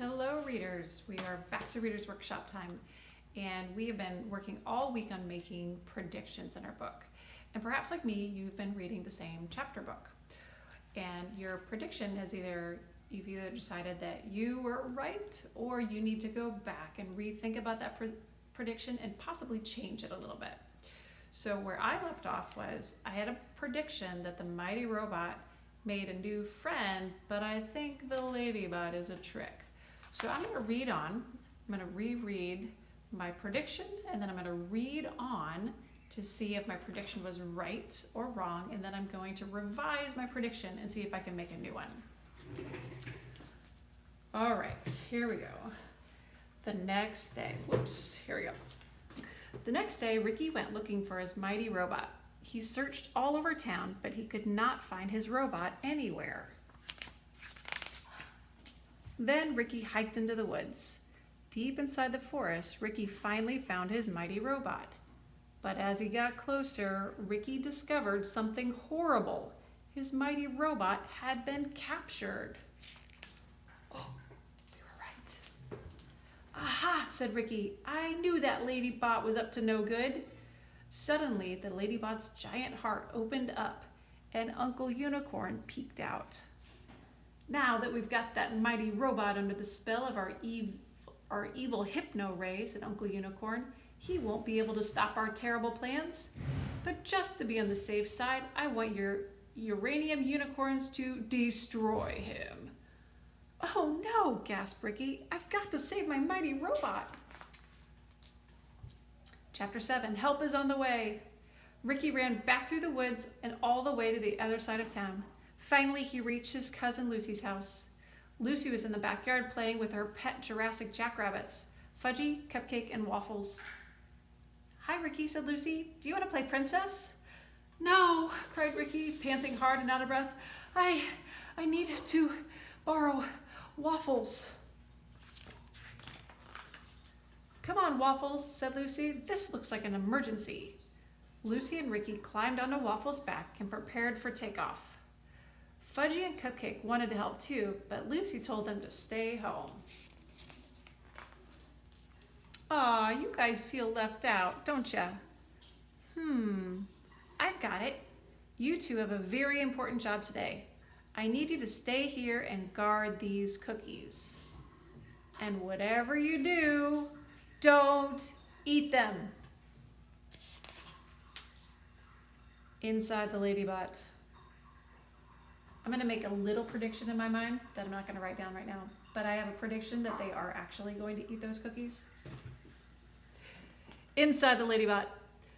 Hello readers, we are back to Readers Workshop time, and we have been working all week on making predictions in our book. And perhaps like me, you've been reading the same chapter book. And your prediction is you've either decided that you were right, or you need to go back and rethink about that prediction and possibly change it a little bit. So where I left off was, I had a prediction that the mighty robot made a new friend, but I think the ladybot is a trick. So I'm going to read on, I'm going to reread my prediction, and then I'm going to read on to see if my prediction was right or wrong, and then I'm going to revise my prediction and see if I can make a new one. All right, here we go. The next day, here we go. The next day, Ricky went looking for his mighty robot. He searched all over town, but he could not find his robot anywhere. Then Ricky hiked into the woods. Deep inside the forest, Ricky finally found his mighty robot. But as he got closer, Ricky discovered something horrible. His mighty robot had been captured. Oh, we were right. Aha, said Ricky. I knew that ladybot was up to no good. Suddenly, the ladybot's giant heart opened up, and Uncle Unicorn peeked out. Now that we've got that mighty robot under the spell of our evil hypno ray, said Uncle Unicorn, he won't be able to stop our terrible plans. But just to be on the safe side, I want your uranium unicorns to destroy him. Oh no, gasped Ricky. I've got to save my mighty robot. Chapter 7, Help is on the way. Ricky ran back through the woods and all the way to the other side of town. Finally, he reached his cousin Lucy's house. Lucy was in the backyard playing with her pet Jurassic jackrabbits, Fudgy, Cupcake, and Waffles. Hi, Ricky, said Lucy. Do you want to play princess? No, cried Ricky, panting hard and out of breath. I need to borrow Waffles. Come on, Waffles, said Lucy. This looks like an emergency. Lucy and Ricky climbed onto Waffles' back and prepared for takeoff. Fudgy and Cupcake wanted to help too, but Lucy told them to stay home. Aw, you guys feel left out, don't ya? I've got it. You two have a very important job today. I need you to stay here and guard these cookies. And whatever you do, don't eat them. Inside the ladybot. I'm going to make a little prediction in my mind that I'm not going to write down right now, but I have a prediction that they are actually going to eat those cookies. Inside the ladybot.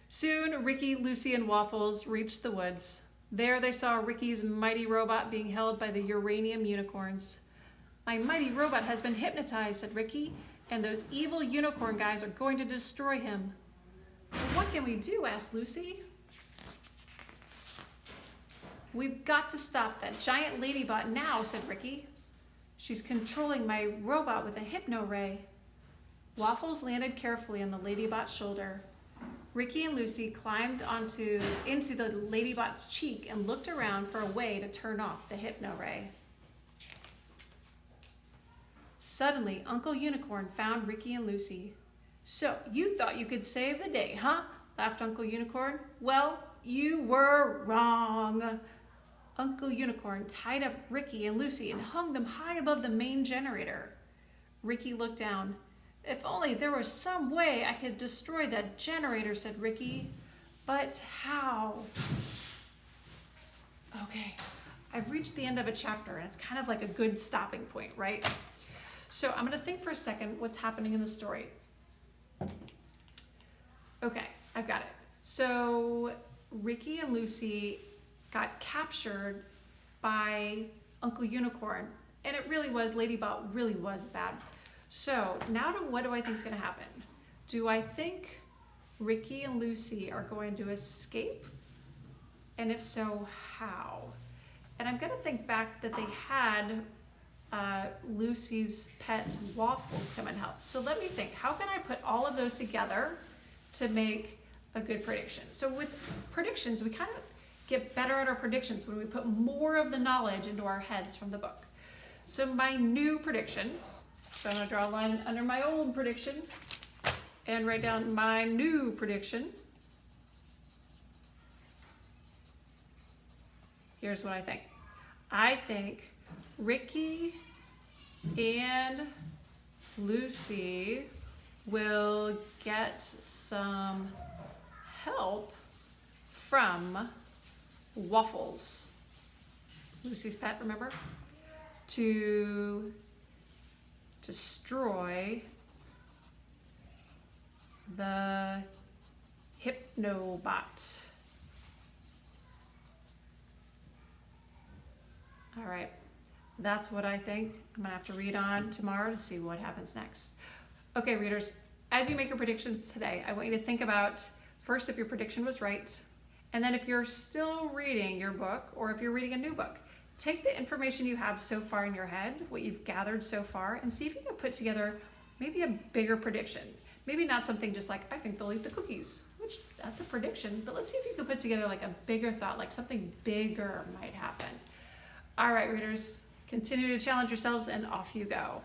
Soon, Ricky, Lucy, and Waffles reached the woods. There they saw Ricky's mighty robot being held by the uranium unicorns. My mighty robot has been hypnotized, said Ricky, and those evil unicorn guys are going to destroy him. But what can we do? Asked Lucy. We've got to stop that giant ladybot now, said Ricky. She's controlling my robot with a hypno ray. Waffles landed carefully on the ladybot's shoulder. Ricky and Lucy climbed into the ladybot's cheek and looked around for a way to turn off the hypno ray. Suddenly, Uncle Unicorn found Ricky and Lucy. So, you thought you could save the day, huh? Laughed Uncle Unicorn. Well, you were wrong. Uncle Unicorn tied up Ricky and Lucy and hung them high above the main generator. Ricky looked down. If only there was some way I could destroy that generator, said Ricky. But how? Okay, I've reached the end of a chapter, and it's kind of like a good stopping point, right? So I'm going to think for a second what's happening in the story. Okay, I've got it. So Ricky and Lucy got captured by Uncle Unicorn, and it really was, Ladybot really was bad. So now what do I think is going to happen? Do I think Ricky and Lucy are going to escape? And if so, how? And I'm going to think back that they had Lucy's pet Waffles come and help. So let me think, how can I put all of those together to make a good prediction? So with predictions, we kind of get better at our predictions when we put more of the knowledge into our heads from the book. So my new prediction So I'm going to draw a line under my old prediction and write down my new prediction. Here's what I think. I think Ricky and Lucy will get some help from Waffles, Lucy's pet, remember? To destroy the Hypnobot. All right, that's what I think. I'm gonna have to read on tomorrow to see what happens next. Okay, readers, as you make your predictions today, I want you to think about first if your prediction was right, and then if you're still reading your book or if you're reading a new book, take the information you have so far in your head, what you've gathered so far, and see if you can put together maybe a bigger prediction. Maybe not something just like, I think they'll eat the cookies, which that's a prediction, but let's see if you can put together like a bigger thought, like something bigger might happen. All right, readers, continue to challenge yourselves and off you go.